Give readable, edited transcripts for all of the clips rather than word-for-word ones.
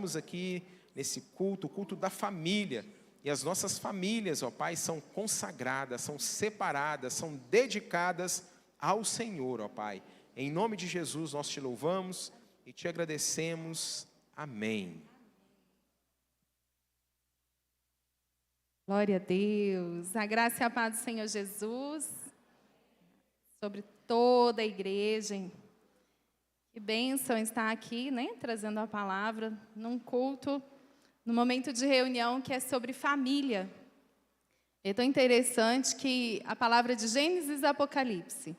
estamos aqui nesse culto, o culto da família. E as nossas famílias, ó Pai, são consagradas, são separadas, são dedicadas ao Senhor, ó Pai. Em nome de Jesus nós te louvamos e te agradecemos. Amém. Glória a Deus. A graça e a paz do Senhor Jesus sobre toda a igreja. Que bênção estar aqui, né, trazendo a palavra num culto, num momento de reunião que é sobre família. É tão interessante que a palavra de Gênesis e Apocalipse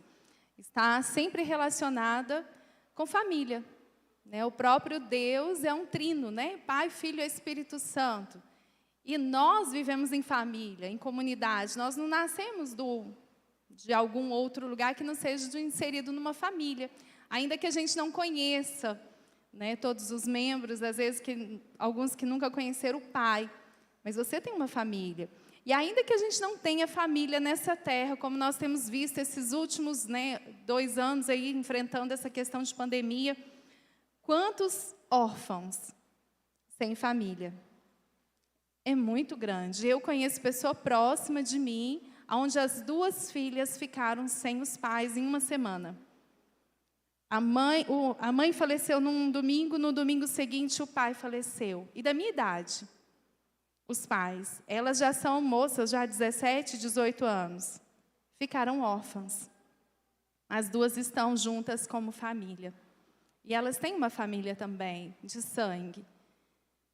está sempre relacionada com família, né? O próprio Deus é um trino, né? Pai, Filho e Espírito Santo. E nós vivemos em família, em comunidade. Nós não nascemos de algum outro lugar que não seja inserido numa família. Ainda que a gente não conheça, né, todos os membros, às vezes alguns que nunca conheceram o pai. Mas você tem uma família. E ainda que a gente não tenha família nessa terra, como nós temos visto esses últimos, né, 2 anos aí enfrentando essa questão de pandemia, quantos órfãos sem família? É muito grande. Eu conheço pessoa próxima de mim, onde as 2 filhas ficaram sem os pais em uma semana. A mãe faleceu num domingo, no domingo seguinte o pai faleceu. E da minha idade, os pais, elas já são moças, já 17, 18 anos, ficaram órfãs. As 2 estão juntas como família. E elas têm uma família também, de sangue.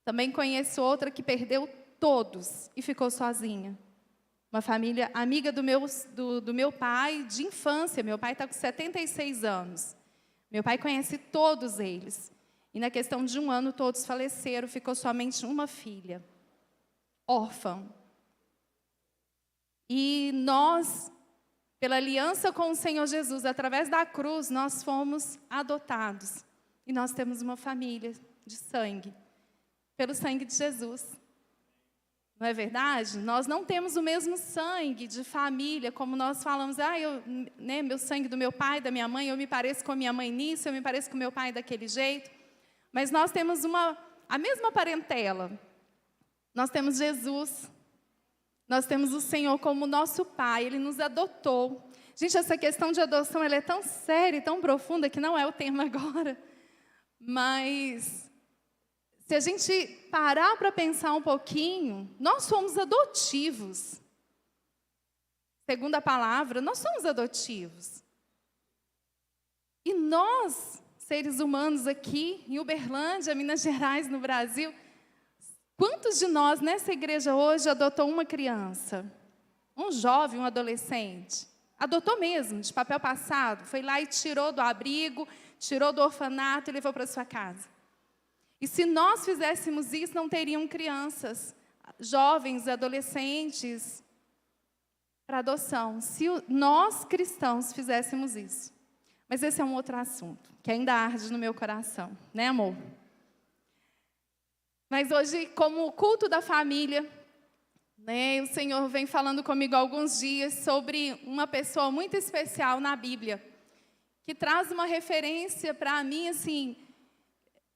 Também conheço outra que perdeu todos e ficou sozinha. Uma família amiga do meu pai de infância. Meu pai está com 76 anos. Meu pai conhece todos eles. E na questão de 1 ano, todos faleceram. Ficou somente uma filha, órfã. E nós, pela aliança com o Senhor Jesus, através da cruz, nós fomos adotados. E nós temos uma família de sangue, pelo sangue de Jesus. Não é verdade? Nós não temos o mesmo sangue de família, como nós falamos, né, meu sangue do meu pai, da minha mãe, eu me pareço com a minha mãe nisso, eu me pareço com meu pai daquele jeito. Mas nós temos a mesma parentela. Nós temos Jesus. Nós temos o Senhor como nosso Pai, Ele nos adotou. Gente, essa questão de adoção ela é tão séria e tão profunda que não é o tema agora. Mas se a gente parar para pensar um pouquinho, nós somos adotivos. Segundo a palavra, nós somos adotivos. E nós, seres humanos aqui em Uberlândia, Minas Gerais, no Brasil, quantos de nós nessa igreja hoje adotou uma criança? Um jovem, um adolescente? Adotou mesmo, de papel passado. Foi lá e tirou do abrigo, tirou do orfanato e levou para sua casa. E se nós fizéssemos isso, não teriam crianças, jovens, adolescentes, para adoção. Se nós, cristãos, fizéssemos isso. Mas esse é um outro assunto, que ainda arde no meu coração. Né, amor? Mas hoje, como o culto da família, né, o Senhor vem falando comigo há alguns dias sobre uma pessoa muito especial na Bíblia, que traz uma referência para mim, assim,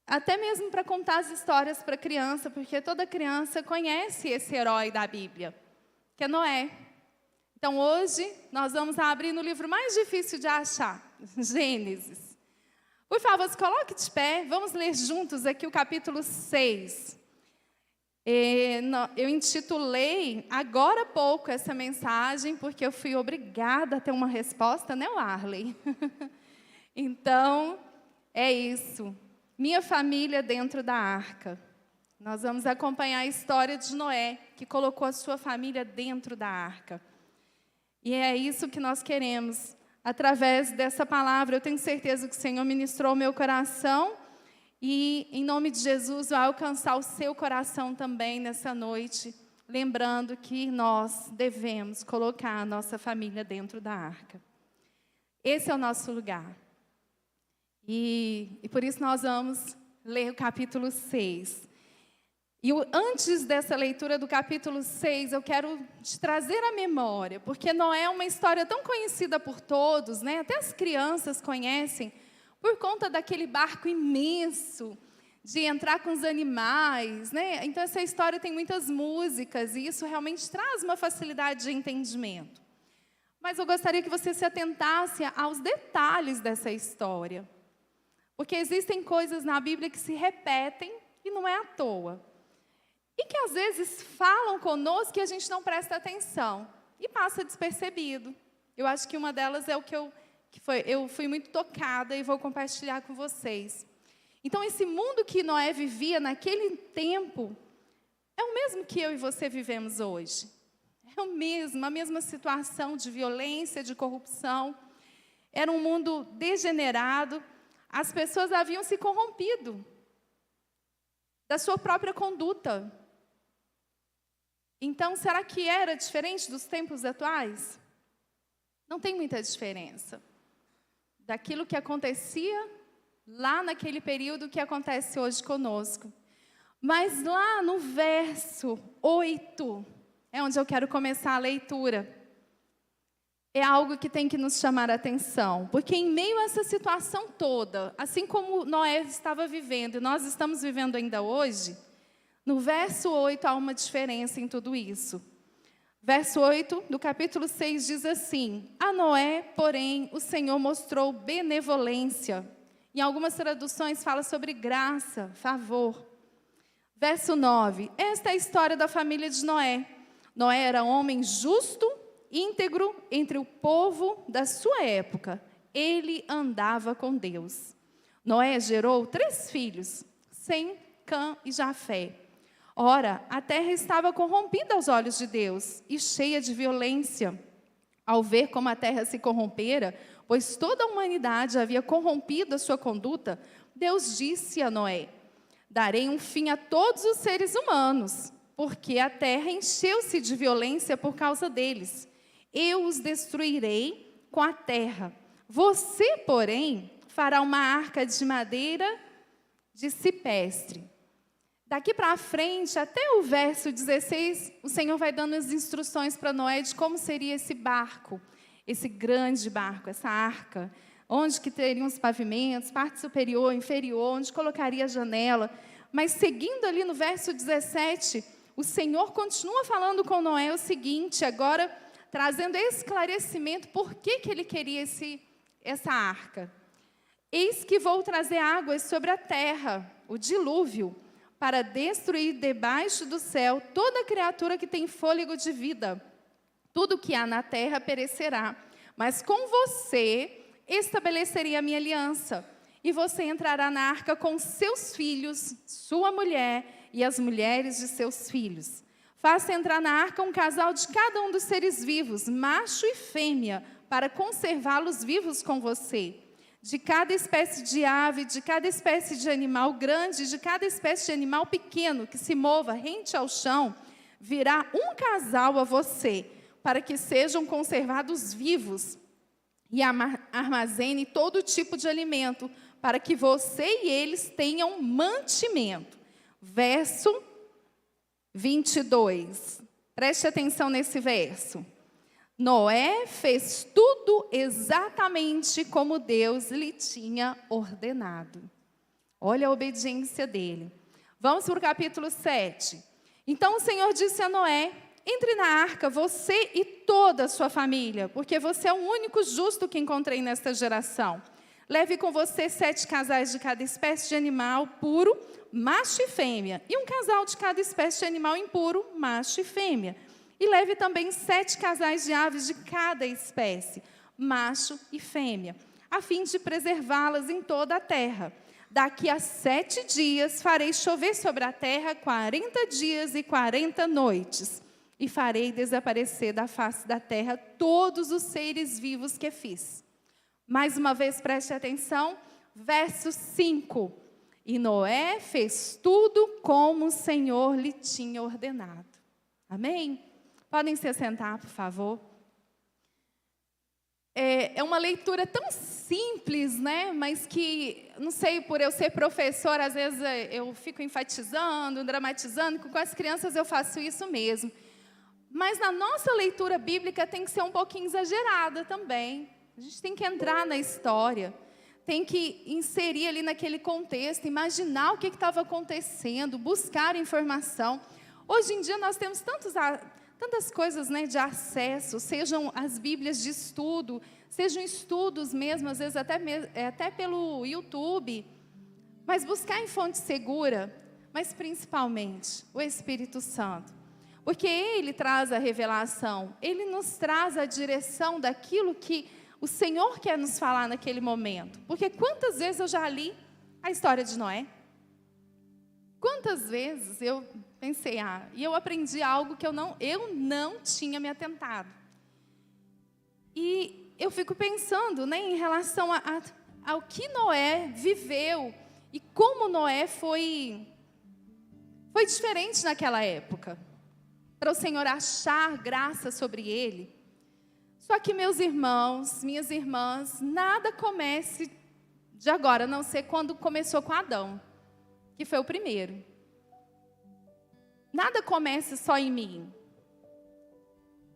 até mesmo para contar as histórias para criança, porque toda criança conhece esse herói da Bíblia, que é Noé. Então, hoje, nós vamos abrir no livro mais difícil de achar, Gênesis. Por favor, se coloque de pé, vamos ler juntos aqui o capítulo 6. Eu intitulei agora há pouco essa mensagem, porque eu fui obrigada a ter uma resposta, né, Arley? Então, é isso. Minha família dentro da arca. Nós vamos acompanhar a história de Noé, que colocou a sua família dentro da arca. E é isso que nós queremos. Através dessa palavra, eu tenho certeza que o Senhor ministrou o meu coração. E, em nome de Jesus, vai alcançar o seu coração também nessa noite. Lembrando que nós devemos colocar a nossa família dentro da arca. Esse é o nosso lugar. E por isso nós vamos ler o capítulo 6. E antes dessa leitura do capítulo 6, eu quero te trazer à memória, porque Noé é uma história tão conhecida por todos, né? Até as crianças conhecem, por conta daquele barco imenso, de entrar com os animais, né? Então, essa história tem muitas músicas e isso realmente traz uma facilidade de entendimento. Mas eu gostaria que você se atentasse aos detalhes dessa história. Porque existem coisas na Bíblia que se repetem e não é à toa. E que às vezes falam conosco e a gente não presta atenção e passa despercebido. Eu acho que uma delas é o que eu fui muito tocada e vou compartilhar com vocês. Então, esse mundo que Noé vivia naquele tempo é o mesmo que eu e você vivemos hoje. É o mesmo, a mesma situação de violência, de corrupção. Era um mundo degenerado. As pessoas haviam se corrompido da sua própria conduta. Então, será que era diferente dos tempos atuais? Não tem muita diferença daquilo que acontecia lá naquele período que acontece hoje conosco. Mas lá no verso 8, é onde eu quero começar a leitura. É algo que tem que nos chamar a atenção, porque em meio a essa situação toda, assim como Noé estava vivendo e nós estamos vivendo ainda hoje, no verso 8 há uma diferença em tudo isso. Verso 8 do capítulo 6 diz assim: a Noé, porém, o Senhor mostrou benevolência. Em algumas traduções fala sobre graça, favor. Verso 9, esta é a história da família de Noé. Noé era homem justo, íntegro entre o povo da sua época. Ele andava com Deus. Noé gerou 3 filhos, Sem, Cã e Jafé. Ora, a terra estava corrompida aos olhos de Deus e cheia de violência. Ao ver como a terra se corrompera, pois toda a humanidade havia corrompido a sua conduta, Deus disse a Noé: darei um fim a todos os seres humanos, porque a terra encheu-se de violência por causa deles. Eu os destruirei com a terra. Você, porém, fará uma arca de madeira de cipestre. Daqui para frente, até o verso 16, o Senhor vai dando as instruções para Noé de como seria esse barco, esse grande barco, essa arca, onde que teriam os pavimentos, parte superior, inferior, onde colocaria a janela. Mas seguindo ali no verso 17, o Senhor continua falando com Noé o seguinte, agora trazendo esclarecimento por que ele queria essa arca. Eis que vou trazer águas sobre a terra, o dilúvio, para destruir debaixo do céu toda criatura que tem fôlego de vida. Tudo que há na terra perecerá, mas com você estabelecerei a minha aliança, e você entrará na arca com seus filhos, sua mulher e as mulheres de seus filhos. Faça entrar na arca um casal de cada um dos seres vivos, macho e fêmea, para conservá-los vivos com você. De cada espécie de ave, de cada espécie de animal grande, de cada espécie de animal pequeno que se mova rente ao chão, virá um casal a você, para que sejam conservados vivos, e armazene todo tipo de alimento, para que você e eles tenham mantimento. Verso 22. Preste atenção nesse verso. Noé fez tudo exatamente como Deus lhe tinha ordenado. Olha a obediência dele. Vamos para o capítulo 7. Então o Senhor disse a Noé: entre na arca, você e toda a sua família, porque você é o único justo que encontrei nesta geração. Leve com você 7 casais de cada espécie de animal puro, macho e fêmea, e um casal de cada espécie de animal impuro, macho e fêmea. E leve também 7 casais de aves de cada espécie, macho e fêmea, a fim de preservá-las em toda a terra. Daqui a 7 dias farei chover sobre a terra 40 dias e 40 noites, e farei desaparecer da face da terra todos os seres vivos que fiz. Mais uma vez, preste atenção, verso 5. E Noé fez tudo como o Senhor lhe tinha ordenado. Amém? Podem se assentar, por favor. É uma leitura tão simples, né? Mas que, não sei, por eu ser professora, às vezes eu fico enfatizando, dramatizando, com as crianças eu faço isso mesmo. Mas na nossa leitura bíblica tem que ser um pouquinho exagerada também. A gente tem que entrar na história. tem que inserir ali naquele contexto, imaginar o que estava acontecendo, buscar informação. Hoje em dia nós temos tantas coisas, né, de acesso, sejam as bíblias de estudo, sejam estudos mesmo, às vezes até pelo YouTube, mas buscar em fonte segura, mas principalmente o Espírito Santo. Porque Ele traz a revelação, Ele nos traz a direção daquilo que o Senhor quer nos falar naquele momento. Porque quantas vezes eu já li a história de Noé? Quantas vezes eu pensei, e eu aprendi algo que eu não tinha me atentado. E eu fico pensando, né, em relação ao que Noé viveu e como Noé foi diferente naquela época, para o Senhor achar graça sobre ele. Só que, meus irmãos, minhas irmãs, nada comece de agora, a não ser quando começou com Adão, que foi o primeiro. Nada comece só em mim.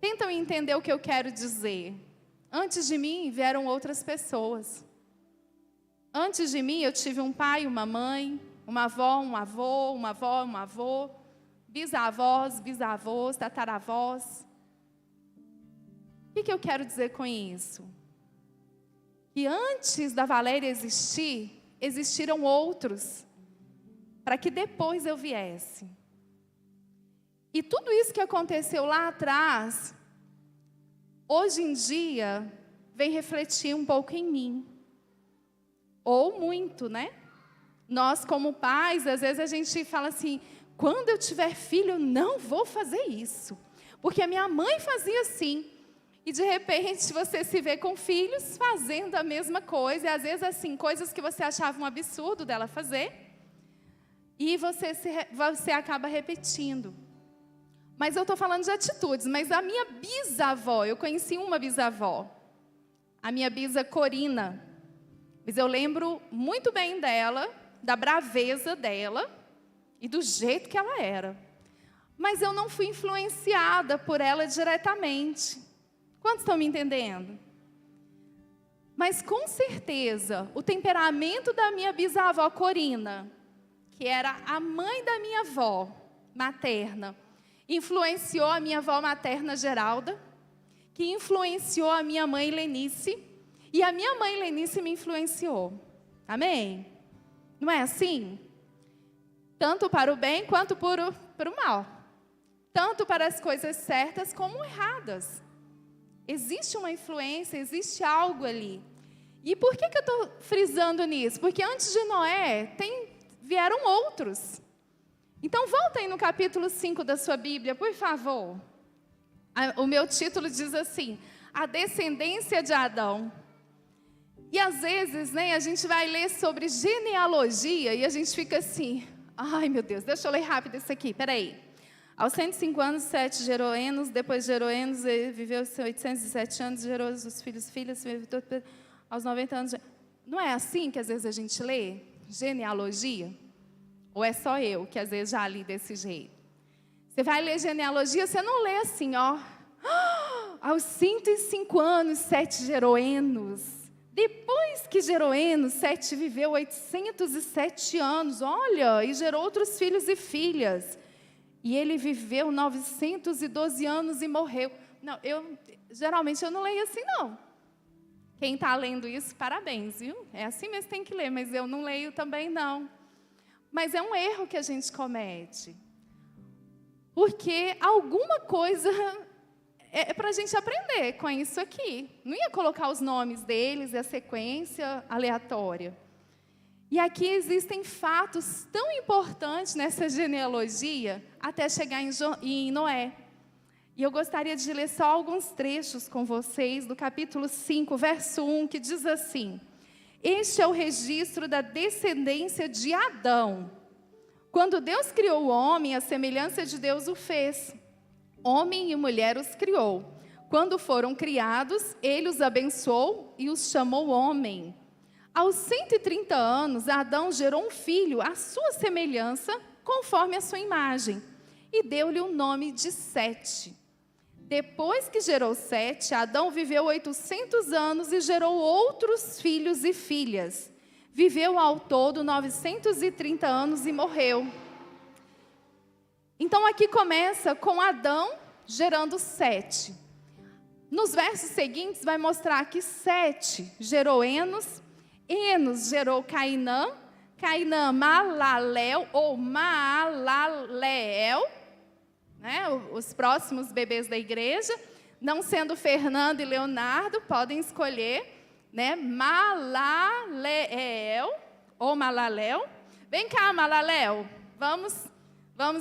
Tentam entender o que eu quero dizer. Antes de mim vieram outras pessoas. Antes de mim eu tive um pai, uma mãe, uma avó, um avô, uma avó, um avô, bisavós, bisavôs, tataravós. O que eu quero dizer com isso? Que antes da Valéria existir, existiram outros, para que depois eu viesse. E tudo isso que aconteceu lá atrás, hoje em dia, vem refletir um pouco em mim. Ou muito, né? Nós, como pais, às vezes a gente fala assim, quando eu tiver filho, eu não vou fazer isso. Porque a minha mãe fazia assim. E de repente você se vê com filhos fazendo a mesma coisa. E às vezes assim, coisas que você achava um absurdo dela fazer. E você acaba repetindo. Mas eu estou falando de atitudes. Mas a minha bisavó, eu conheci uma bisavó. A minha bisa Corina. Mas eu lembro muito bem dela, da braveza dela e do jeito que ela era. Mas eu não fui influenciada por ela diretamente. Quantos estão me entendendo? Mas com certeza, o temperamento da minha bisavó Corina, que era a mãe da minha avó materna, influenciou a minha avó materna Geralda, que influenciou a minha mãe Lenice, e a minha mãe Lenice me influenciou. Amém? Não é assim? Tanto para o bem quanto para o mal. Tanto para as coisas certas como erradas. Existe uma influência, existe algo ali. E por que eu estou frisando nisso? Porque antes de Noé, vieram outros. Então, volta aí no capítulo 5 da sua Bíblia, por favor. O meu título diz assim, a descendência de Adão. E às vezes, né, a gente vai ler sobre genealogia e a gente fica assim, ai meu Deus, deixa eu ler rápido isso aqui, peraí. Aos 105 anos, Sete gerou Enos, depois gerou Enos, ele viveu 807 anos, gerou os filhos, filhas, aos 90 anos. Não é assim que às vezes a gente lê genealogia? Ou é só eu que às vezes já li desse jeito? Você vai ler genealogia, você não lê assim, ó. Aos 105 anos, Sete gerou Enos. Depois que gerou Enos, Sete viveu 807 anos, olha, e gerou outros filhos e filhas. E ele viveu 912 anos e morreu. Não, geralmente eu não leio assim, não. Quem está lendo isso, parabéns, viu? É assim mesmo que tem que ler, mas eu não leio também, não. Mas é um erro que a gente comete. Porque alguma coisa é para a gente aprender com isso aqui. Não ia colocar os nomes deles e a sequência aleatória. E aqui existem fatos tão importantes nessa genealogia, até chegar em Noé. E eu gostaria de ler só alguns trechos com vocês, do capítulo 5, verso 1, que diz assim, este é o registro da descendência de Adão. Quando Deus criou o homem, a semelhança de Deus o fez. Homem e mulher os criou. Quando foram criados, ele os abençoou e os chamou homem. Aos 130 anos, Adão gerou um filho à sua semelhança, conforme a sua imagem, e deu-lhe o nome de Sete. Depois que gerou Sete, Adão viveu 800 anos e gerou outros filhos e filhas. Viveu ao todo 930 anos e morreu. Então aqui começa com Adão gerando Sete. Nos versos seguintes vai mostrar que Sete gerou Enos, Enos gerou Cainã, Cainã Malalel ou Maalaleel, né? Os próximos bebês da igreja, não sendo Fernando e Leonardo, podem escolher, né? Malaleel ou Malalel. Vem cá, Malalel, vamos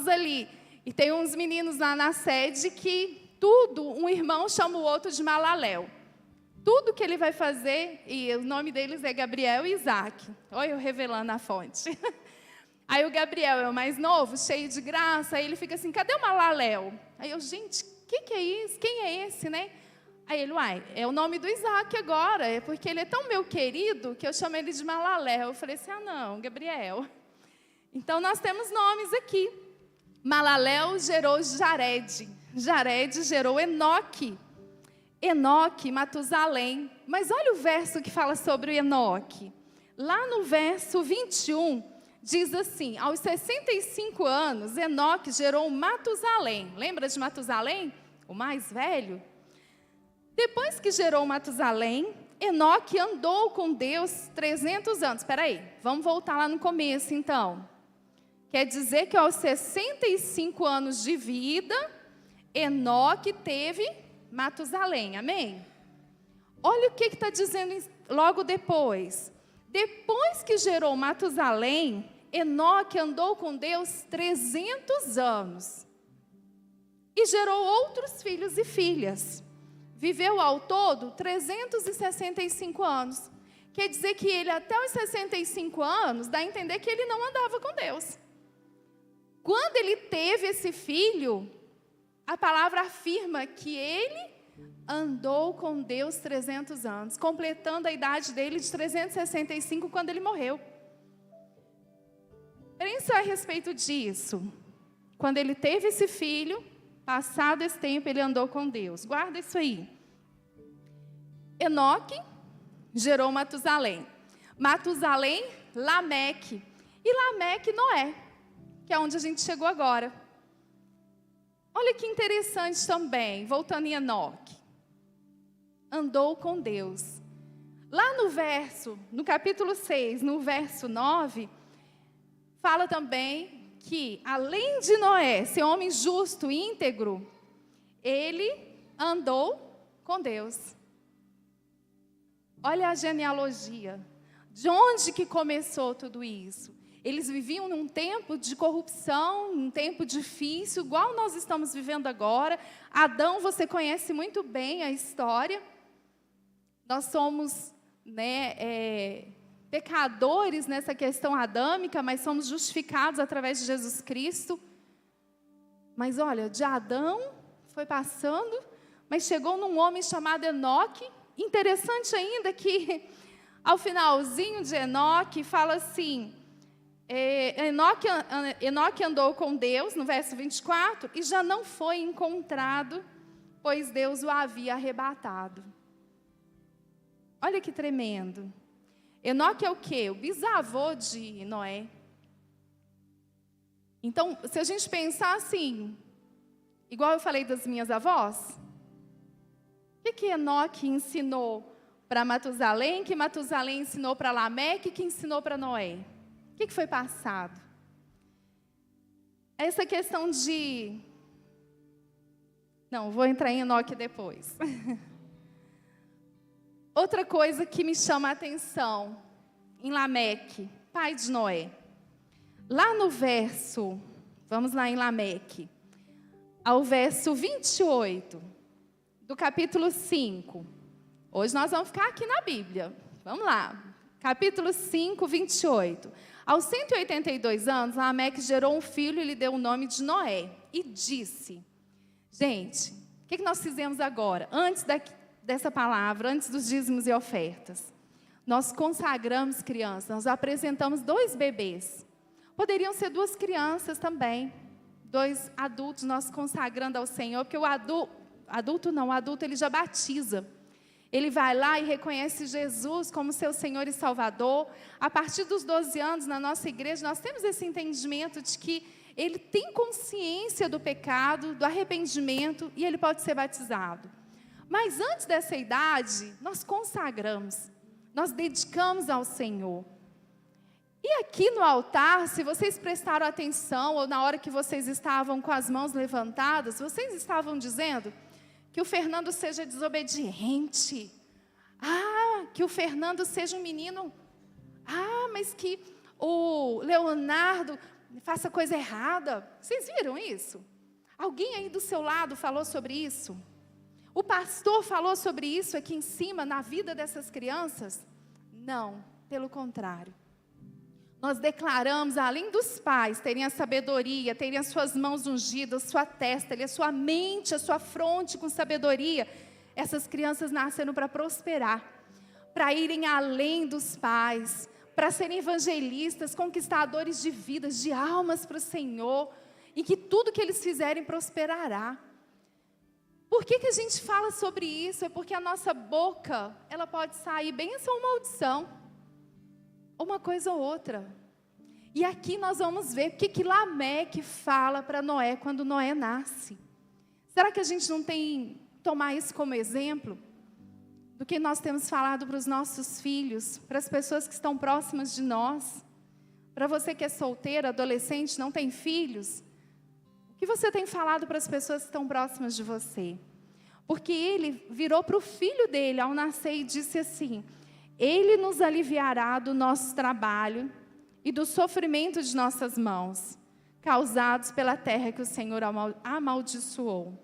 ali. E tem uns meninos lá na sede que um irmão chama o outro de Malalel. Tudo que ele vai fazer, e o nome deles é Gabriel e Isaac. Olha eu revelando a fonte. Aí o Gabriel é o mais novo, cheio de graça, aí ele fica assim, cadê o Malalel? Aí eu, gente, o que é isso? Quem é esse, né? Aí ele, é o nome do Isaac agora, é porque ele é tão meu querido que eu chamo ele de Malalel. Eu falei assim, não, Gabriel. Então nós temos nomes aqui. Malalel gerou Jared, Jared gerou Enoque, Enoque, Matusalém. Mas olha o verso que fala sobre o Enoque. Lá no verso 21, diz assim, aos 65 anos, Enoque gerou Matusalém. Lembra de Matusalém? O mais velho? Depois que gerou Matusalém, Enoque andou com Deus 300 anos. Espera aí, vamos voltar lá no começo então. Quer dizer que aos 65 anos de vida, Enoque teve Matusalém, amém? Olha o que está dizendo logo depois. Depois que gerou Matusalém, Enoque andou com Deus 300 anos. E gerou outros filhos e filhas. Viveu ao todo 365 anos. Quer dizer que ele até os 65 anos, dá a entender que ele não andava com Deus. Quando ele teve esse filho, a palavra afirma que ele andou com Deus 300 anos, completando a idade dele de 365 quando ele morreu. Pensa a respeito disso. Quando ele teve esse filho, passado esse tempo, ele andou com Deus. Guarda isso aí. Enoque gerou Matusalém. Matusalém, Lameque. E Lameque, Noé, que é onde a gente chegou agora. Olha que interessante também, voltando em Enoque. Andou com Deus. Lá no capítulo 6, no verso 9, fala também que, além de Noé ser homem justo e íntegro, ele andou com Deus. Olha a genealogia. De onde que começou tudo isso? Eles viviam num tempo de corrupção, num tempo difícil, igual nós estamos vivendo agora. Adão, você conhece muito bem a história. Nós somos, pecadores nessa questão adâmica, mas somos justificados através de Jesus Cristo. Mas olha, de Adão foi passando, mas chegou num homem chamado Enoque. Interessante ainda que, ao finalzinho de Enoque, fala assim, Enoque andou com Deus, no verso 24, e já não foi encontrado, pois Deus o havia arrebatado. Olha que tremendo. Enoque é o quê? O bisavô de Noé. Então, se a gente pensar assim, igual eu falei das minhas avós, o que Enoque ensinou para Matusalém, que Matusalém ensinou para Lameque, que ensinou para Noé? O que foi passado? Essa questão de... Não, vou entrar em Enoque depois. Outra coisa que me chama a atenção, em Lameque, pai de Noé. Lá no verso, vamos lá em Lameque, ao verso 28, do capítulo 5. Hoje nós vamos ficar aqui na Bíblia. Vamos lá. Capítulo 5, 28. Aos 182 anos, Lameque gerou um filho e lhe deu o nome de Noé. E disse... Gente, o que nós fizemos agora? Antes dessa palavra, antes dos dízimos e ofertas. Nós consagramos crianças, nós apresentamos 2 bebês. Poderiam ser 2 crianças também. 2 adultos, nós consagrando ao Senhor, porque o adulto ele já batiza. Ele vai lá e reconhece Jesus como seu Senhor e Salvador. A partir dos 12 anos, na nossa igreja, nós temos esse entendimento de que ele tem consciência do pecado, do arrependimento, e ele pode ser batizado. Mas antes dessa idade, nós consagramos, nós dedicamos ao Senhor. E aqui no altar, se vocês prestaram atenção, ou na hora que vocês estavam com as mãos levantadas, vocês estavam dizendo que o Fernando seja desobediente. Que o Fernando seja um menino. Mas que o Leonardo faça coisa errada. Vocês viram isso? Alguém aí do seu lado falou sobre isso? O pastor falou sobre isso aqui em cima, na vida dessas crianças? Não, pelo contrário. Nós declaramos, além dos pais terem a sabedoria, terem as suas mãos ungidas, sua testa, a sua mente, a sua fronte com sabedoria, essas crianças nasceram para prosperar, para irem além dos pais, para serem evangelistas, conquistadores de vidas, de almas para o Senhor, e que tudo que eles fizerem prosperará. Por que a gente fala sobre isso? É porque a nossa boca, ela pode sair bênção ou maldição. Uma coisa ou outra. E aqui nós vamos ver o que Lameque fala para Noé quando Noé nasce. Será que a gente não tem que tomar isso como exemplo? Do que nós temos falado para os nossos filhos, para as pessoas que estão próximas de nós. Para você que é solteira, adolescente, não tem filhos. O que você tem falado para as pessoas que estão próximas de você? Porque ele virou para o filho dele ao nascer e disse assim: Ele nos aliviará do nosso trabalho e do sofrimento de nossas mãos, causados pela terra que o Senhor amaldiçoou.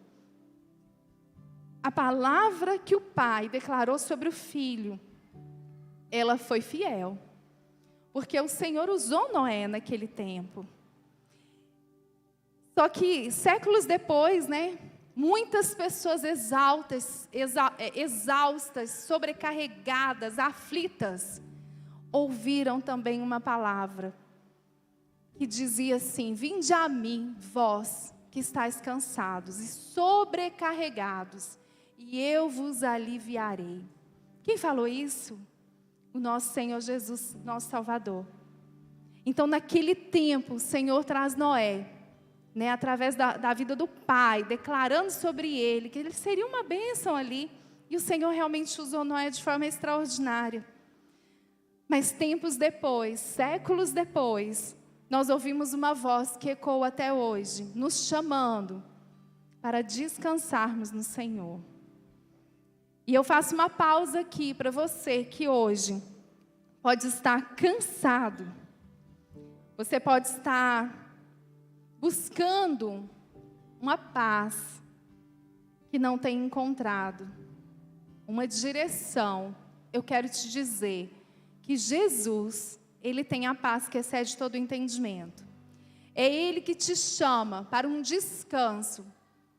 A palavra que o pai declarou sobre o filho, ela foi fiel, porque o Senhor usou Noé naquele tempo. Só que séculos depois, muitas pessoas exaustas, sobrecarregadas, aflitas, ouviram também uma palavra que dizia assim: Vinde a mim, vós que estáis cansados e sobrecarregados, e eu vos aliviarei. Quem falou isso? O nosso Senhor Jesus, nosso Salvador. Então, naquele tempo, o Senhor traz Noé, através da vida do pai, declarando sobre ele, que ele seria uma bênção ali. E o Senhor realmente usou Noé de forma extraordinária. Mas tempos depois, séculos depois, nós ouvimos uma voz que ecoa até hoje, nos chamando para descansarmos no Senhor. E eu faço uma pausa aqui para você que hoje pode estar cansado. Você pode estar buscando uma paz que não tem encontrado, uma direção. Eu quero te dizer que Jesus, Ele tem a paz que excede todo o entendimento. É Ele que te chama para um descanso,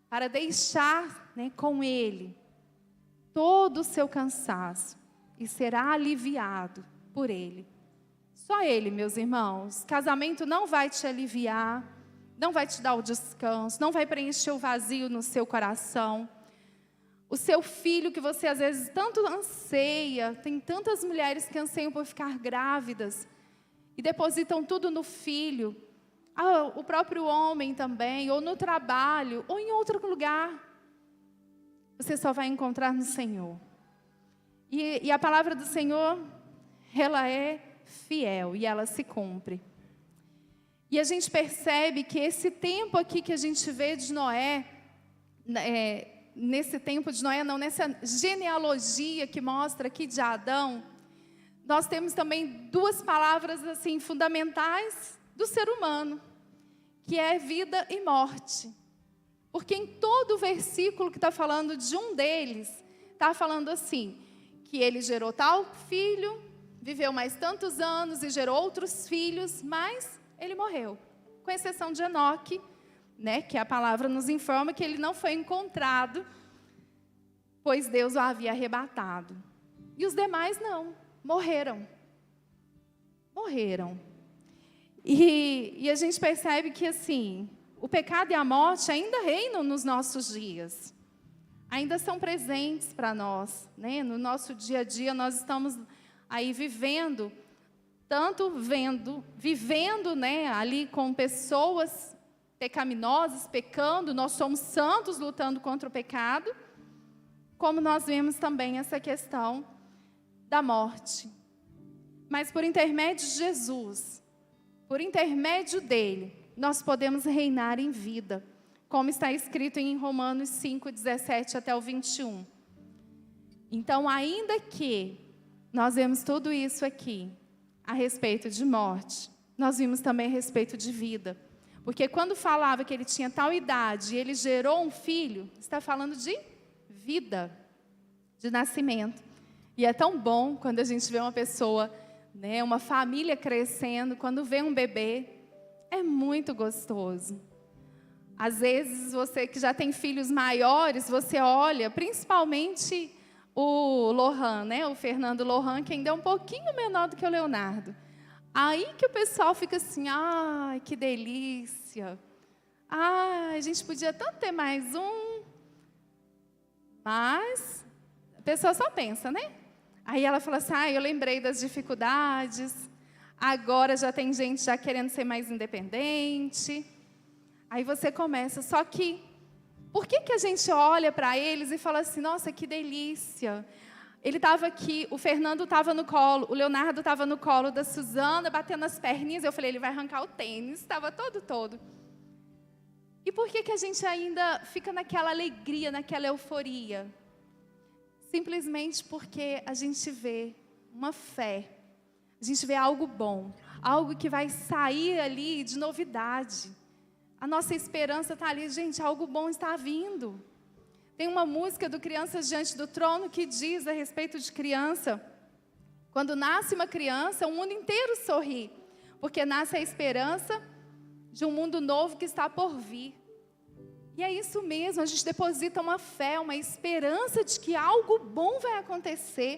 para deixar com Ele todo o seu cansaço e será aliviado por Ele. Só Ele, meus irmãos. Casamento não vai te aliviar, não vai te dar o descanso, não vai preencher o vazio no seu coração. O seu filho que você às vezes tanto anseia, tem tantas mulheres que anseiam por ficar grávidas e depositam tudo no filho. O próprio homem também, ou no trabalho, ou em outro lugar. Você só vai encontrar no Senhor. E a palavra do Senhor, ela é fiel e ela se cumpre. E a gente percebe que esse tempo aqui que a gente vê de Noé, nesse tempo de Noé, não, nessa genealogia que mostra aqui de Adão, nós temos também duas palavras assim fundamentais do ser humano, que é vida e morte. Porque em todo o versículo que está falando de um deles, está falando assim, que ele gerou tal filho, viveu mais tantos anos e gerou outros filhos, mas ele morreu. Com exceção de Enoque, que a palavra nos informa que ele não foi encontrado, pois Deus o havia arrebatado. E os demais não, morreram. Morreram. E a gente percebe que assim, o pecado e a morte ainda reinam nos nossos dias. ainda são presentes para nós, né? No nosso dia a dia nós estamos aí vivendo, vivendo, né, ali com pessoas pecaminosas, pecando, nós somos santos lutando contra o pecado, como nós vemos também essa questão da morte. Mas por intermédio de Jesus, por intermédio dele, nós podemos reinar em vida, como está escrito em Romanos 5, 17 até o 21. Então, ainda que nós vemos tudo isso aqui a respeito de morte, nós vimos também a respeito de vida. Porque quando falava que ele tinha tal idade e ele gerou um filho, está falando de vida, de nascimento. E é tão bom quando a gente vê uma pessoa, né, uma família crescendo, quando vê um bebê, é muito gostoso. Às vezes, você que já tem filhos maiores, você olha, principalmente o Lohan, né, o Fernando Lohan, que ainda é um pouquinho menor do que o Leonardo. Aí que o pessoal fica assim, ai, que delícia. Ai, a gente podia tanto ter mais um. Mas a pessoa só pensa, né? Aí ela fala assim, eu lembrei das dificuldades, agora já tem gente já querendo ser mais independente. Aí você começa, só que, por que a gente olha para eles e fala assim, nossa, que delícia. Ele estava aqui, o Fernando estava no colo, o Leonardo estava no colo da Suzana, batendo as perninhas, eu falei, ele vai arrancar o tênis, estava todo. E por que a gente ainda fica naquela alegria, naquela euforia? Simplesmente porque a gente vê uma fé, a gente vê algo bom, algo que vai sair ali de novidade. A nossa esperança está ali, gente, algo bom está vindo. Tem uma música do Crianças Diante do Trono que diz a respeito de criança. Quando nasce uma criança, o mundo inteiro sorri, porque nasce a esperança de um mundo novo que está por vir. E é isso mesmo, a gente deposita uma fé, uma esperança de que algo bom vai acontecer.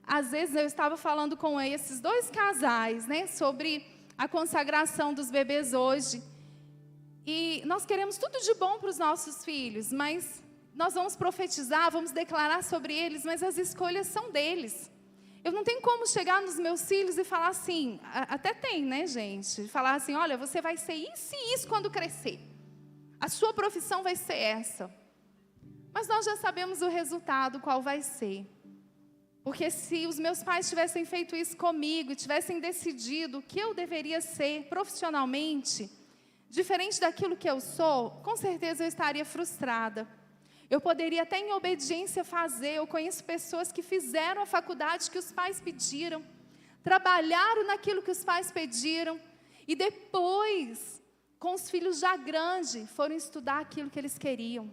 Às vezes eu estava falando com esses dois casais, né, sobre a consagração dos bebês hoje. E nós queremos tudo de bom para os nossos filhos, mas nós vamos profetizar, vamos declarar sobre eles, mas as escolhas são deles. Eu não tenho como chegar nos meus filhos e falar assim, até tem, né, gente? Falar assim, olha, você vai ser isso e isso quando crescer. A sua profissão vai ser essa. Mas nós já sabemos o resultado, qual vai ser. Porque se os meus pais tivessem feito isso comigo, tivessem decidido o que eu deveria ser profissionalmente, diferente daquilo que eu sou, com certeza eu estaria frustrada. Eu poderia até em obediência fazer, eu conheço pessoas que fizeram a faculdade que os pais pediram, trabalharam naquilo que os pais pediram, e depois, com os filhos já grandes, foram estudar aquilo que eles queriam.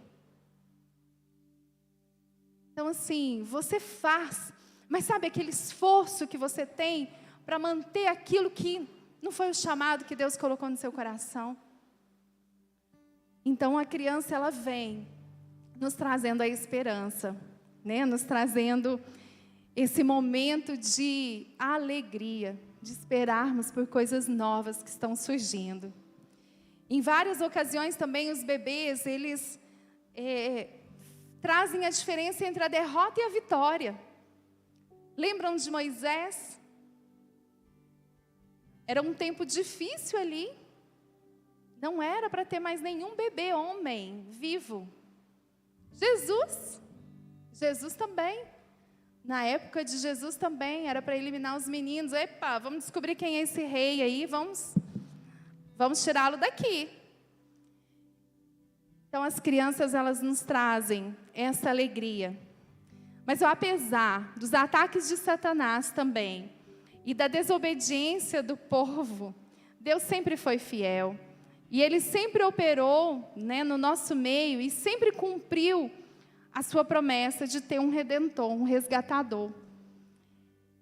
Então assim, você faz, mas sabe aquele esforço que você tem para manter aquilo que não foi o chamado que Deus colocou no seu coração? Então a criança, ela vem nos trazendo a esperança, né? Nos trazendo esse momento de alegria, de esperarmos por coisas novas que estão surgindo. Em várias ocasiões também os bebês, eles trazem a diferença entre a derrota e a vitória. Lembram de Moisés? Era um tempo difícil ali. Não era para ter mais nenhum bebê homem vivo. Jesus também. Na época de Jesus também, era para eliminar os meninos. Epa, vamos descobrir quem é esse rei aí, vamos tirá-lo daqui. Então as crianças, elas nos trazem essa alegria. Mas apesar dos ataques de Satanás também, e da desobediência do povo, Deus sempre foi fiel. E Ele sempre operou, né, no nosso meio e sempre cumpriu a sua promessa de ter um redentor, um resgatador.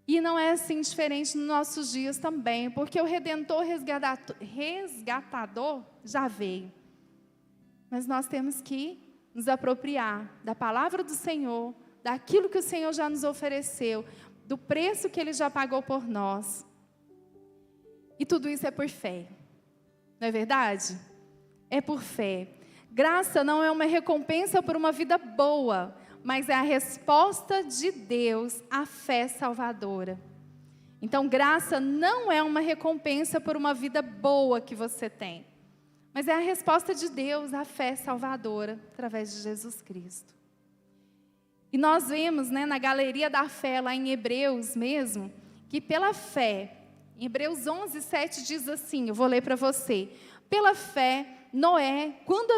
E não é assim diferente nos nossos dias também, porque o redentor resgatador já veio. Mas nós temos que nos apropriar da palavra do Senhor, daquilo que o Senhor já nos ofereceu, do preço que Ele já pagou por nós. E tudo isso é por fé. Não é verdade? É por fé. Graça não é uma recompensa por uma vida boa, mas é a resposta de Deus à fé salvadora. Então, graça não é uma recompensa por uma vida boa que você tem, mas é a resposta de Deus à fé salvadora, através de Jesus Cristo. E nós vemos, na galeria da fé, lá em Hebreus mesmo, que pela fé, em Hebreus 11, 7 diz assim, eu vou ler para você. Pela fé, Noé, quando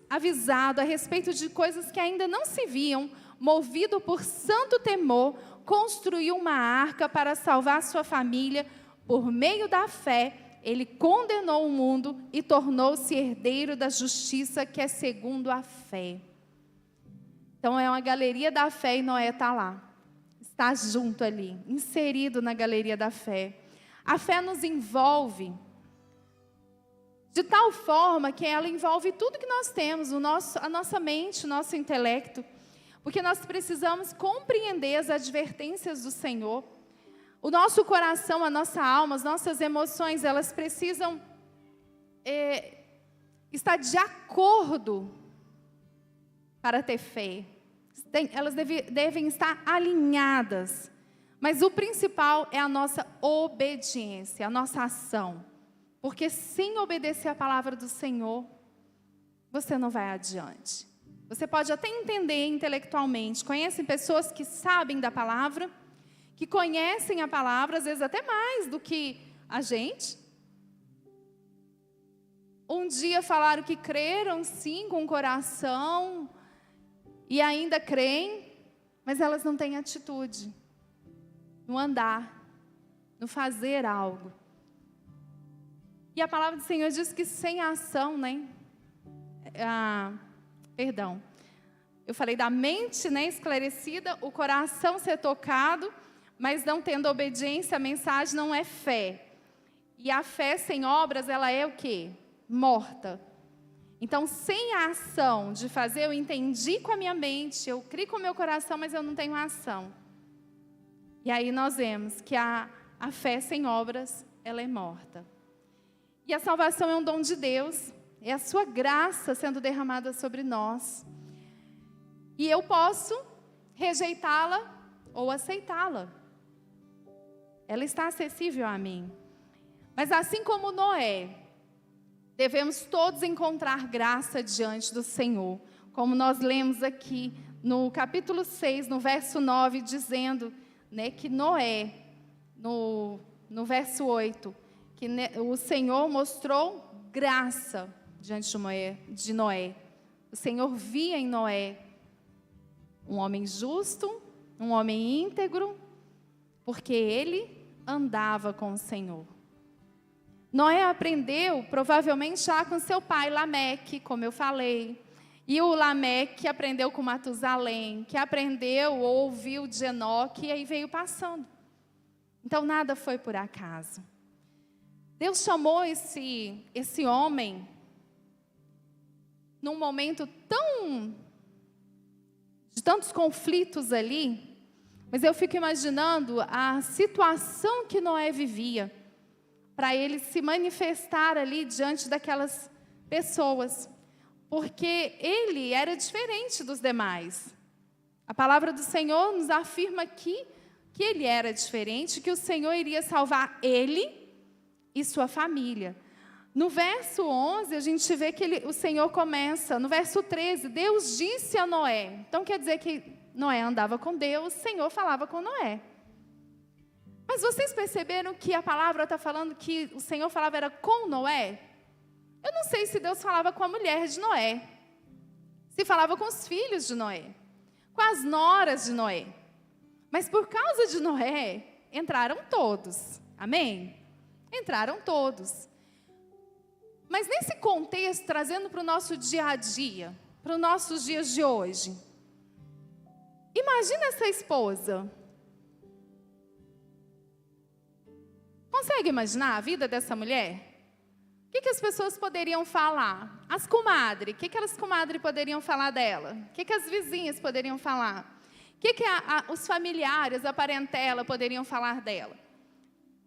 avisado a respeito de coisas que ainda não se viam, movido por santo temor, construiu uma arca para salvar sua família. Por meio da fé, ele condenou o mundo e tornou-se herdeiro da justiça que é segundo a fé. Então é uma galeria da fé e Noé está lá. Está junto ali, inserido na galeria da fé. A fé nos envolve de tal forma que ela envolve tudo que nós temos, a nossa mente, o nosso intelecto. Porque nós precisamos compreender as advertências do Senhor. O nosso coração, a nossa alma, as nossas emoções, elas precisam estar de acordo para ter fé. Elas devem estar alinhadas. Mas o principal é a nossa obediência, a nossa ação. Porque sem obedecer a palavra do Senhor, você não vai adiante. Você pode até entender intelectualmente. Conhecem pessoas que sabem da palavra, que conhecem a palavra, às vezes até mais do que a gente. Um dia falaram que creram sim com o coração e ainda creem, mas elas não têm atitude no andar, no fazer algo. E a palavra do Senhor diz que sem ação, eu falei da mente, esclarecida, o coração ser tocado, mas não tendo obediência, a mensagem não é fé. E a fé sem obras, ela é o quê? Morta. Então, sem a ação de fazer, eu entendi com a minha mente, eu criei com o meu coração, mas eu não tenho ação. E aí nós vemos que a fé sem obras, ela é morta. E a salvação é um dom de Deus, é a sua graça sendo derramada sobre nós. E eu posso rejeitá-la ou aceitá-la. Ela está acessível a mim. Mas assim como Noé, devemos todos encontrar graça diante do Senhor. Como nós lemos aqui no capítulo 6, no verso 9, dizendo que Noé, no verso 8, que o Senhor mostrou graça diante de Noé. O Senhor via em Noé um homem justo, um homem íntegro, porque ele andava com o Senhor. Noé aprendeu, provavelmente, já com seu pai, Lameque, como eu falei. E o Lameque aprendeu com Matusalém, que aprendeu ou ouviu de Enoque, e aí veio passando. Então, nada foi por acaso. Deus chamou esse homem num momento de tantos conflitos ali, mas eu fico imaginando a situação que Noé vivia, para ele se manifestar ali diante daquelas pessoas, porque ele era diferente dos demais. A palavra do Senhor nos afirma aqui que ele era diferente, que o Senhor iria salvar ele e sua família. No verso 11, a gente vê que o Senhor começa, no verso 13, Deus disse a Noé. Então quer dizer que Noé andava com Deus, o Senhor falava com Noé. Mas vocês perceberam que a palavra está falando que o Senhor falava era com Noé? Eu não sei se Deus falava com a mulher de Noé, se falava com os filhos de Noé, com as noras de Noé. Mas por causa de Noé, entraram todos. Amém? Entraram todos. Mas nesse contexto, trazendo para o nosso dia a dia, para os nossos dias de hoje, imagina essa esposa. Consegue imaginar a vida dessa mulher? O que as pessoas poderiam falar? As comadres, o que as comadres poderiam falar dela? O que as vizinhas poderiam falar? O que os familiares, a parentela poderiam falar dela?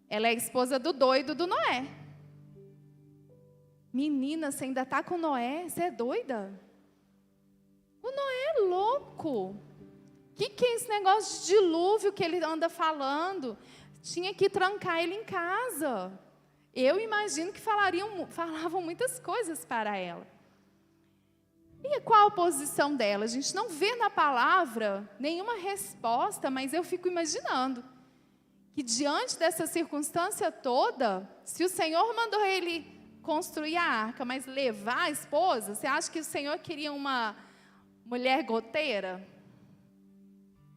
Ela é a esposa do doido do Noé. Menina, você ainda está com Noé? Você é doida? O Noé é louco. O que é esse negócio de dilúvio que ele anda falando? Tinha que trancar ele em casa. Eu imagino que falavam muitas coisas para ela. E qual a posição dela? A gente não vê na palavra nenhuma resposta, mas eu fico imaginando que diante dessa circunstância toda, se o Senhor mandou ele construir a arca, mas levar a esposa, você acha que o Senhor queria uma mulher goteira?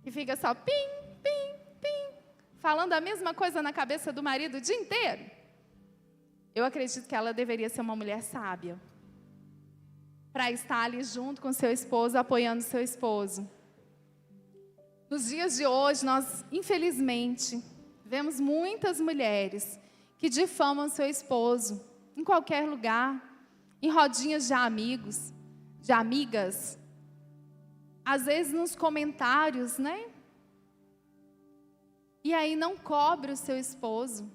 Que fica só pim, pim, pim, falando a mesma coisa na cabeça do marido o dia inteiro? Eu acredito que ela deveria ser uma mulher sábia, para estar ali junto com seu esposo, apoiando seu esposo. Nos dias de hoje, nós, infelizmente, vemos muitas mulheres que difamam seu esposo, em qualquer lugar, em rodinhas de amigos, de amigas, às vezes nos comentários, né? E aí não cobre o seu esposo,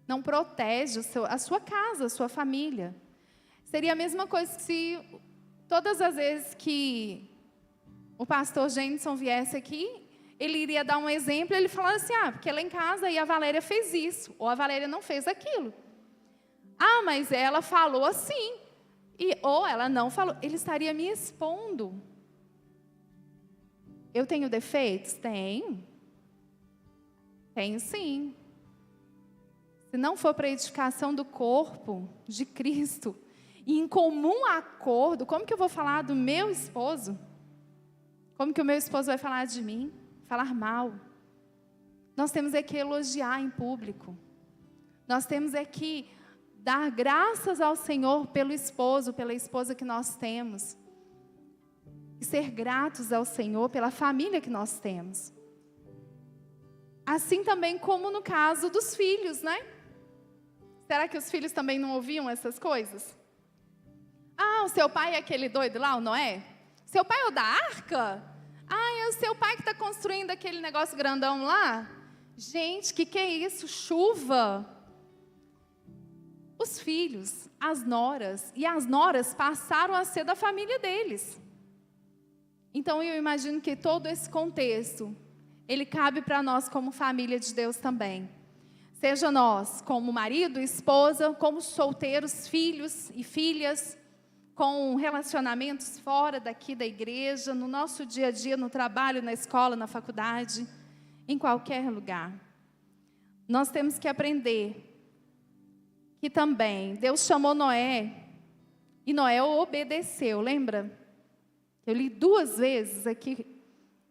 não protege a sua casa, a sua família. Seria a mesma coisa se todas as vezes que o pastor Jenson viesse aqui, ele iria dar um exemplo, ele falaria assim, porque lá em casa aí a Valéria fez isso, ou a Valéria não fez aquilo. Mas ela falou assim, ou ela não falou, ele estaria me expondo. Eu tenho defeitos? Tenho. Tenho sim. Se não for para a edificação do corpo de Cristo, e em comum acordo, como que eu vou falar do meu esposo? Como que o meu esposo vai falar de mim? Falar mal. Nós temos é que elogiar em público. Nós temos é que dar graças ao Senhor pelo esposo, pela esposa que nós temos. E ser gratos ao Senhor pela família que nós temos. Assim também como no caso dos filhos, né? Será que os filhos também não ouviam essas coisas? O seu pai é aquele doido lá, o Noé? Seu pai é o da arca? É o seu pai que está construindo aquele negócio grandão lá? Gente, que é isso? Chuva. Os filhos, as noras, e as noras passaram a ser da família deles. Então eu imagino que todo esse contexto, ele cabe para nós como família de Deus também. Seja nós como marido, esposa, como solteiros, filhos e filhas, com relacionamentos fora daqui da igreja, no nosso dia a dia, no trabalho, na escola, na faculdade, em qualquer lugar. Nós temos que aprender que também Deus chamou Noé, e Noé obedeceu, lembra? Eu li 2 vezes aqui,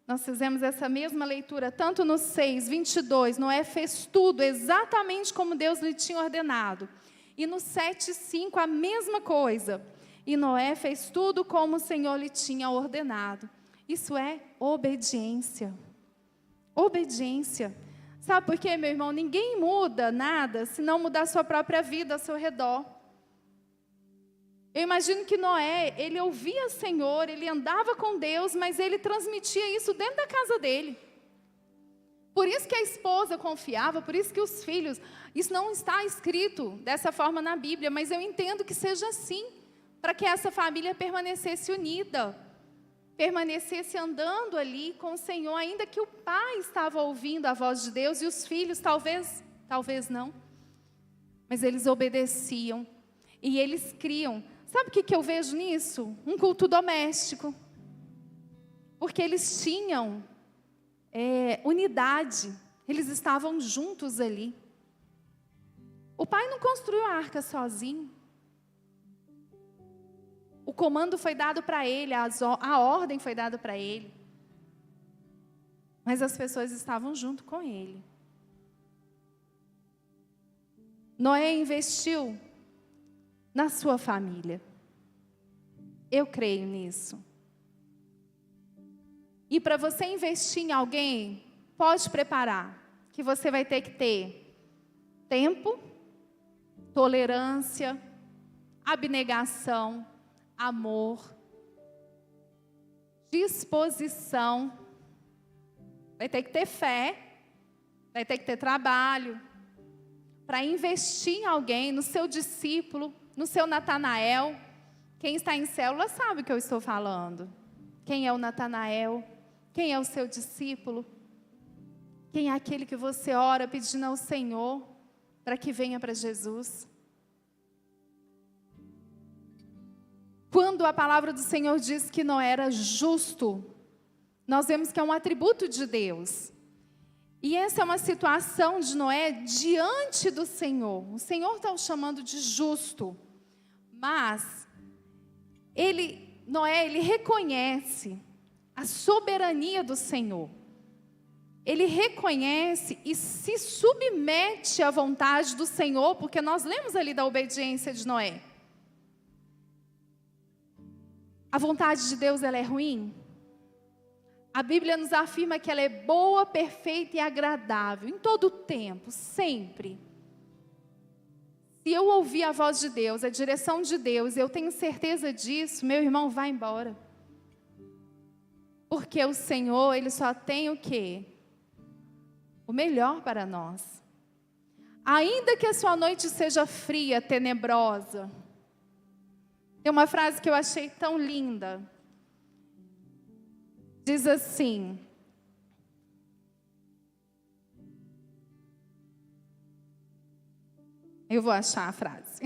nós fizemos essa mesma leitura, tanto no 6:22, Noé fez tudo exatamente como Deus lhe tinha ordenado. E no 7:5, a mesma coisa. E Noé fez tudo como o Senhor lhe tinha ordenado. Isso é obediência. Obediência. Sabe por quê, meu irmão? Ninguém muda nada se não mudar a sua própria vida ao seu redor. Eu imagino que Noé, ele ouvia o Senhor, ele andava com Deus, mas ele transmitia isso dentro da casa dele. Por isso que a esposa confiava, por isso que os filhos, isso não está escrito dessa forma na Bíblia, mas eu entendo que seja assim, para que essa família permanecesse unida, permanecesse andando ali com o Senhor, ainda que o pai estava ouvindo a voz de Deus, e os filhos talvez não, mas eles obedeciam, e eles criam. Sabe o que eu vejo nisso? Um culto doméstico. Porque eles tinham unidade. Eles estavam juntos ali. O pai não construiu a arca sozinho. O comando foi dado para ele, a ordem foi dada para ele. Mas as pessoas estavam junto com ele. Noé investiu na sua família. Eu creio nisso. E para você investir em alguém, pode preparar, que você vai ter que ter tempo, tolerância, abnegação, amor, disposição. Vai ter que ter fé, vai ter que ter trabalho, para investir em alguém, no seu discípulo, no seu Natanael. Quem está em célula sabe o que eu estou falando. Quem é o Natanael? Quem é o seu discípulo? Quem é aquele que você ora pedindo ao Senhor para que venha para Jesus? Quando a palavra do Senhor diz que Noé era justo, nós vemos que é um atributo de Deus. E essa é uma situação de Noé diante do Senhor. O Senhor está o chamando de justo. Mas Noé reconhece a soberania do Senhor. Ele reconhece e se submete à vontade do Senhor, porque nós lemos ali da obediência de Noé. A vontade de Deus, ela é ruim? A Bíblia nos afirma que ela é boa, perfeita e agradável, em todo o tempo, sempre. Se eu ouvir a voz de Deus, a direção de Deus, eu tenho certeza disso, meu irmão, vai embora. Porque o Senhor, Ele só tem o quê? O melhor para nós. Ainda que a sua noite seja fria, tenebrosa. Tem uma frase que eu achei tão linda. Diz assim: eu vou achar a frase.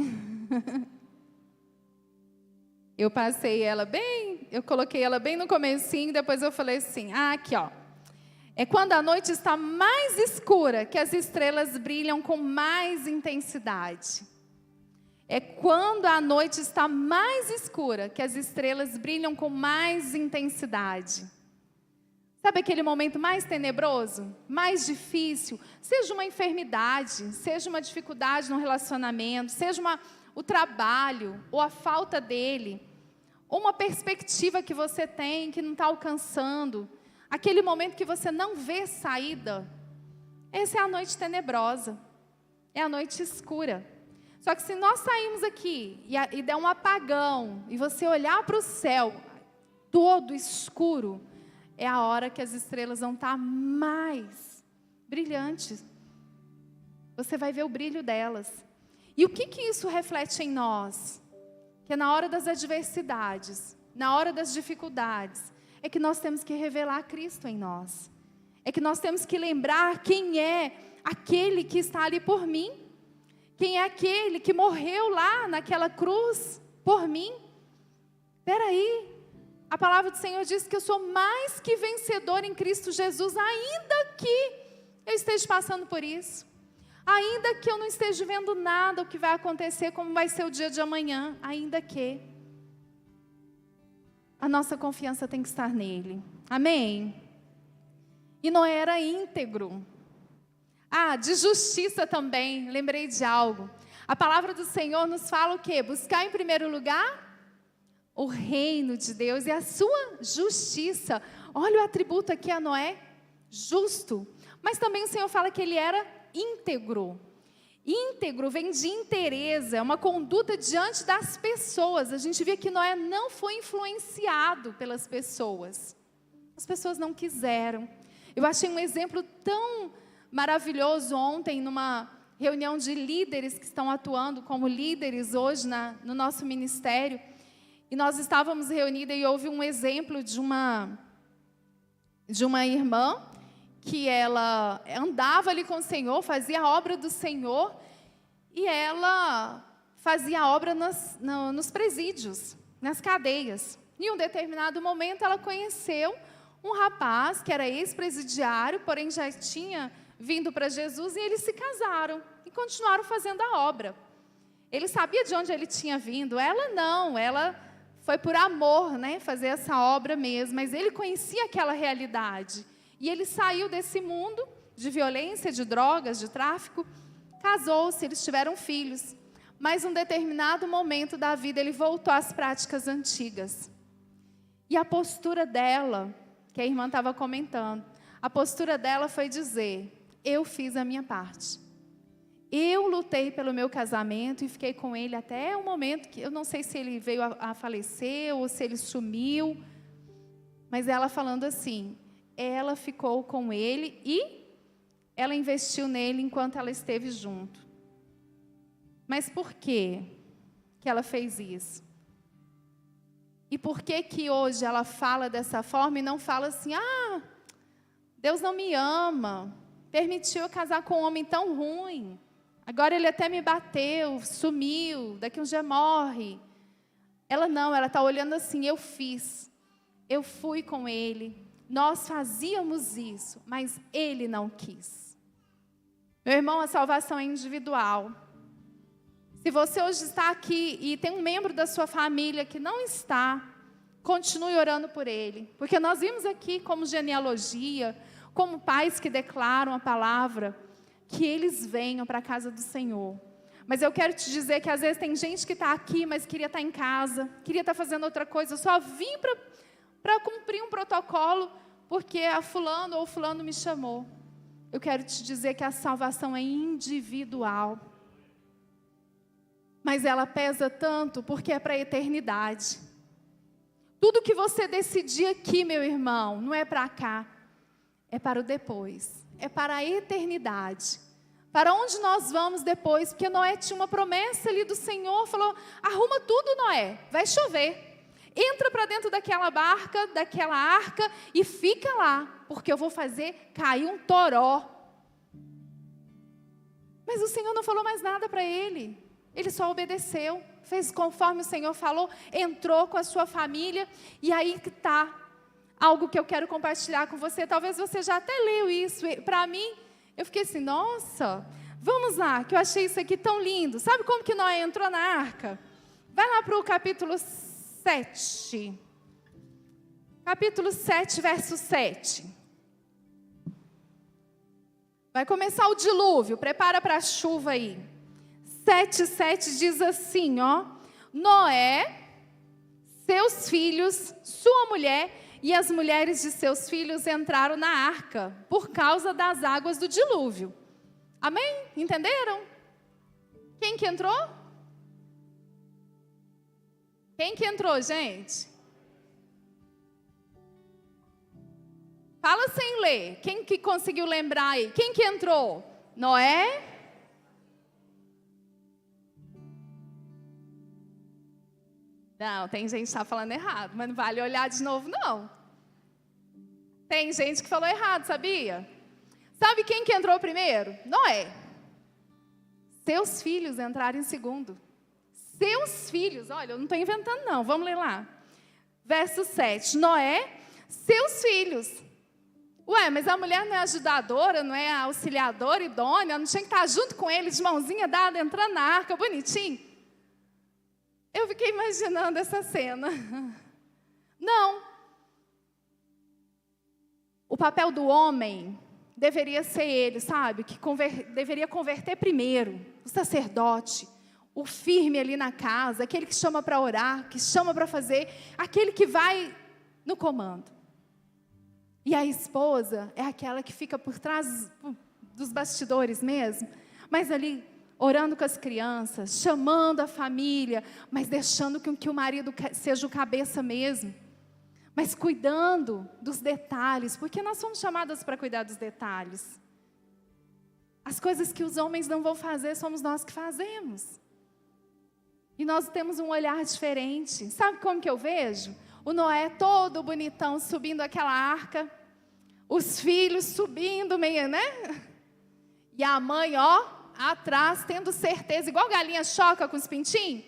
Eu passei ela bem, eu coloquei ela bem no comecinho, depois eu falei assim, aqui ó. É quando a noite está mais escura que as estrelas brilham com mais intensidade. É quando a noite está mais escura que as estrelas brilham com mais intensidade. Sabe aquele momento mais tenebroso, mais difícil? Seja uma enfermidade, seja uma dificuldade no relacionamento, seja o trabalho ou a falta dele, ou uma perspectiva que você tem que não está alcançando, aquele momento que você não vê saída. Essa é a noite tenebrosa, é a noite escura. Só que se nós sairmos aqui e der um apagão, e você olhar para o céu todo escuro, é a hora que as estrelas vão estar mais brilhantes. Você vai ver o brilho delas. E o que isso reflete em nós? Que é na hora das adversidades, na hora das dificuldades, é que nós temos que revelar Cristo em nós. É que nós temos que lembrar quem é aquele que está ali por mim. Quem é aquele que morreu lá naquela cruz por mim? Espera aí. A palavra do Senhor diz que eu sou mais que vencedor em Cristo Jesus, ainda que eu esteja passando por isso. Ainda que eu não esteja vendo nada o que vai acontecer, como vai ser o dia de amanhã, ainda que. A nossa confiança tem que estar nele. Amém? E Noé era íntegro. De justiça também, lembrei de algo. A palavra do Senhor nos fala o quê? Buscar em primeiro lugar o reino de Deus e a sua justiça. Olha o atributo aqui a Noé, justo. Mas também o Senhor fala que ele era íntegro. Íntegro vem de inteireza, é uma conduta diante das pessoas. A gente vê que Noé não foi influenciado pelas pessoas. As pessoas não quiseram. Eu achei um exemplo tão maravilhoso ontem, numa reunião de líderes que estão atuando como líderes hoje no nosso ministério. E nós estávamos reunidas e houve um exemplo de uma irmã que ela andava ali com o Senhor, fazia a obra do Senhor, e ela fazia a obra nos presídios, nas cadeias. Em um determinado momento ela conheceu um rapaz que era ex-presidiário, porém já tinha vindo para Jesus, e eles se casaram e continuaram fazendo a obra. Ele sabia de onde ele tinha vindo, ela não, ela foi por amor, fazer essa obra mesmo, mas ele conhecia aquela realidade. E ele saiu desse mundo de violência, de drogas, de tráfico, casou-se, eles tiveram filhos. Mas em um determinado momento da vida, ele voltou às práticas antigas. E a postura dela, que a irmã estava comentando, a postura dela foi dizer: eu fiz a minha parte. Eu lutei pelo meu casamento e fiquei com ele até o momento que eu não sei se ele veio a falecer ou se ele sumiu. Mas ela falando assim, ela ficou com ele e ela investiu nele enquanto ela esteve junto. Mas por que ela fez isso? E por que hoje ela fala dessa forma e não fala assim, Deus não me ama, permitiu eu casar com um homem tão ruim, agora ele até me bateu, sumiu, daqui um dia morre. Ela não, ela está olhando assim, eu fiz, eu fui com ele, nós fazíamos isso, mas ele não quis. Meu irmão, a salvação é individual. Se você hoje está aqui e tem um membro da sua família que não está, continue orando por ele. Porque nós vimos aqui como genealogia, como pais que declaram a palavra, que eles venham para a casa do Senhor. Mas eu quero te dizer que às vezes tem gente que está aqui, mas queria estar em casa, queria estar fazendo outra coisa. Eu só vim para cumprir um protocolo, porque a fulano ou fulano me chamou. Eu quero te dizer que a salvação é individual. Mas ela pesa tanto porque é para a eternidade. Tudo que você decidir aqui, meu irmão, não é para cá. É para o depois. É para a eternidade. Para onde nós vamos depois? Porque Noé tinha uma promessa ali do Senhor. Falou, arruma tudo, Noé. Vai chover. Entra para dentro daquela barca, daquela arca e fica lá. Porque eu vou fazer cair um toró. Mas o Senhor não falou mais nada para ele. Ele só obedeceu, fez conforme o Senhor falou, entrou com a sua família, e aí que está algo que eu quero compartilhar com você. Talvez você já até leu isso. Para mim, eu fiquei assim, nossa, vamos lá, que eu achei isso aqui tão lindo. Sabe como que Noé entrou na arca? Vai lá para o capítulo 7. Capítulo 7, verso 7. Vai começar o dilúvio, prepara para a chuva aí. 7:7 diz assim, Noé, seus filhos, sua mulher e as mulheres de seus filhos entraram na arca por causa das águas do dilúvio. Amém? Entenderam? Quem que entrou? Quem que entrou, gente? Fala sem ler. Quem que conseguiu lembrar aí? Quem que entrou? Noé? Não, tem gente que está falando errado, mas não vale olhar de novo, não. Tem gente que falou errado, sabia? Sabe quem que entrou primeiro? Noé. Seus filhos entraram em segundo. Seus filhos, olha, eu não estou inventando não, vamos ler lá. Verso 7, Noé, seus filhos. Ué, mas a mulher não é ajudadora, não é auxiliadora, idônea, não tinha que estar junto com ele, de mãozinha dada, entrando na arca, bonitinho? Eu fiquei imaginando essa cena. Não. O papel do homem deveria ser ele, sabe? Que deveria converter primeiro. O sacerdote, o firme ali na casa, aquele que chama para orar, que chama para fazer, aquele que vai no comando. E a esposa é aquela que fica por trás dos bastidores mesmo, mas ali orando com as crianças, chamando a família, mas deixando que o marido seja o cabeça mesmo, mas cuidando dos detalhes, porque nós somos chamadas para cuidar dos detalhes. As coisas que os homens não vão fazer, somos nós que fazemos. E nós temos um olhar diferente. Sabe como que eu vejo? O Noé todo bonitão subindo aquela arca, os filhos subindo meio, né? E a mãe, atrás, tendo certeza, igual galinha choca com os pintinhos,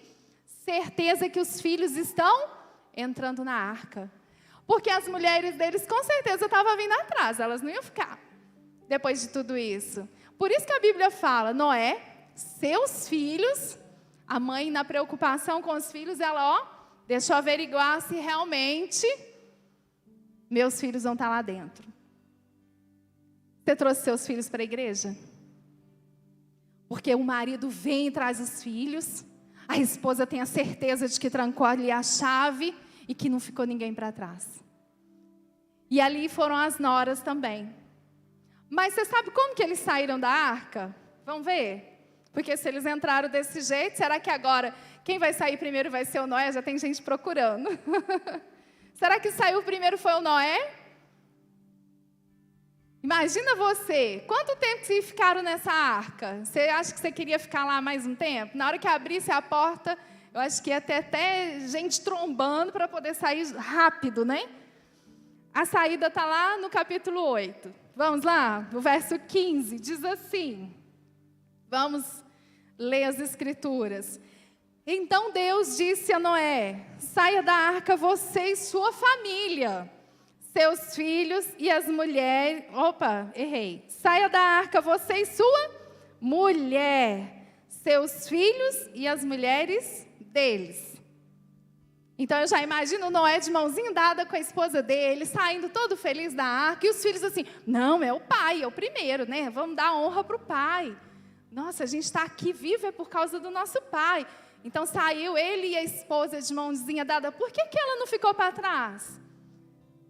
certeza que os filhos estão entrando na arca. Porque as mulheres deles com certeza estavam vindo atrás, elas não iam ficar depois de tudo isso. Por isso que a Bíblia fala, Noé, seus filhos, a mãe na preocupação com os filhos, ela, deixa eu averiguar se realmente meus filhos vão estar lá dentro. Você trouxe seus filhos para a igreja? Porque o marido vem e traz os filhos, a esposa tem a certeza de que trancou ali a chave e que não ficou ninguém para trás. E ali foram as noras também. Mas você sabe como que eles saíram da arca? Vamos ver? Porque se eles entraram desse jeito, será que agora quem vai sair primeiro vai ser o Noé? Já tem gente procurando. Será que saiu primeiro foi o Noé? Imagina você, quanto tempo que vocês ficaram nessa arca? Você acha que você queria ficar lá mais um tempo? Na hora que abrisse a porta, eu acho que ia ter até gente trombando para poder sair rápido, né? A saída está lá no capítulo 8. Vamos lá? O verso 15 diz assim. Vamos ler as escrituras. Então Deus disse a Noé: saia da arca você e sua família, seus filhos e as mulheres... Opa, errei. Saia da arca você e sua mulher, seus filhos e as mulheres deles. Então eu já imagino Noé de mãozinha dada com a esposa dele, saindo todo feliz da arca, e os filhos assim, não, é o pai, é o primeiro, né? Vamos dar honra para o pai. Nossa, a gente está aqui vivo é por causa do nosso pai. Então saiu ele e a esposa de mãozinha dada. Por que ela não ficou para trás?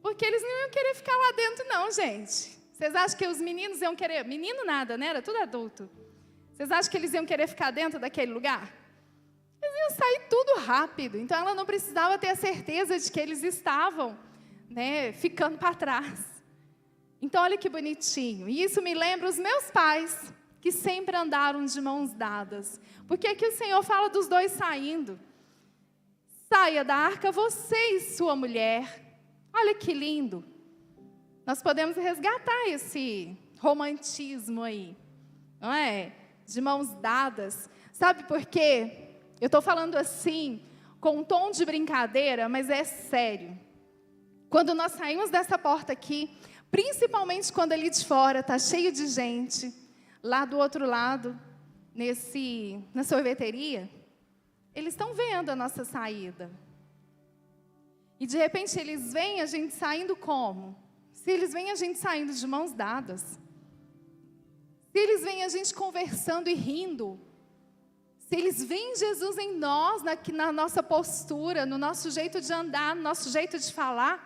Porque eles não iam querer ficar lá dentro não, gente. Vocês acham que os meninos iam querer... Menino nada, né? Era tudo adulto. Vocês acham que eles iam querer ficar dentro daquele lugar? Eles iam sair tudo rápido. Então ela não precisava ter a certeza de que eles estavam, né, ficando para trás. Então olha que bonitinho. E isso me lembra os meus pais, que sempre andaram de mãos dadas. Porque aqui o Senhor fala dos dois saindo. Saia da arca você e sua mulher. Olha que lindo. Nós podemos resgatar esse romantismo aí, não é? De mãos dadas. Sabe por quê? Eu estou falando assim, com um tom de brincadeira, mas é sério. Quando nós saímos dessa porta aqui, principalmente quando ali de fora está cheio de gente, lá do outro lado, na sorveteria, eles estão vendo a nossa saída. E de repente eles veem a gente saindo como? Se eles veem a gente saindo de mãos dadas. Se eles veem a gente conversando e rindo. Se eles veem Jesus em nós, na nossa postura, no nosso jeito de andar, no nosso jeito de falar,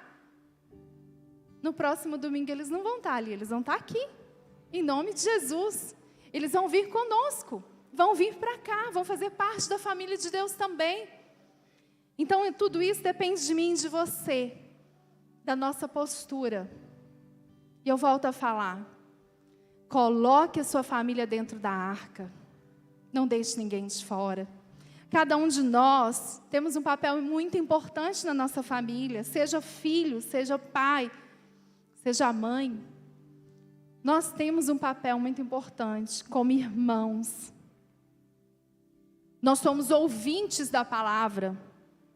no próximo domingo eles não vão estar ali, eles vão estar aqui. Em nome de Jesus. Eles vão vir conosco, vão vir para cá, vão fazer parte da família de Deus também. Então, tudo isso depende de mim e de você, da nossa postura. E eu volto a falar, coloque a sua família dentro da arca, não deixe ninguém de fora. Cada um de nós temos um papel muito importante na nossa família, seja filho, seja pai, seja mãe. Nós temos um papel muito importante como irmãos. Nós somos ouvintes da palavra,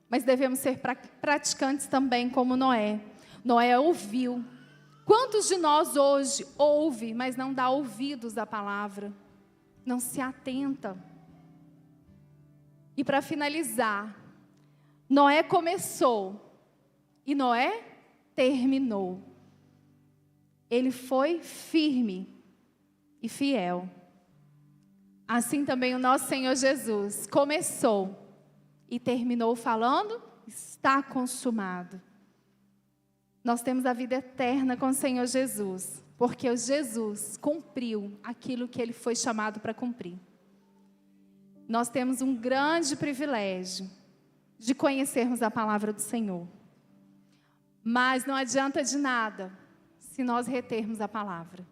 mas devemos ser praticantes também como Noé. Noé ouviu. Quantos de nós hoje ouve, mas não dá ouvidos à palavra? Não se atenta. E para finalizar, Noé começou e Noé terminou. Ele foi firme e fiel. Assim também o nosso Senhor Jesus começou e terminou falando, está consumado. Nós temos a vida eterna com o Senhor Jesus, porque o Jesus cumpriu aquilo que Ele foi chamado para cumprir. Nós temos um grande privilégio de conhecermos a palavra do Senhor. Mas não adianta de nada se nós retermos a palavra.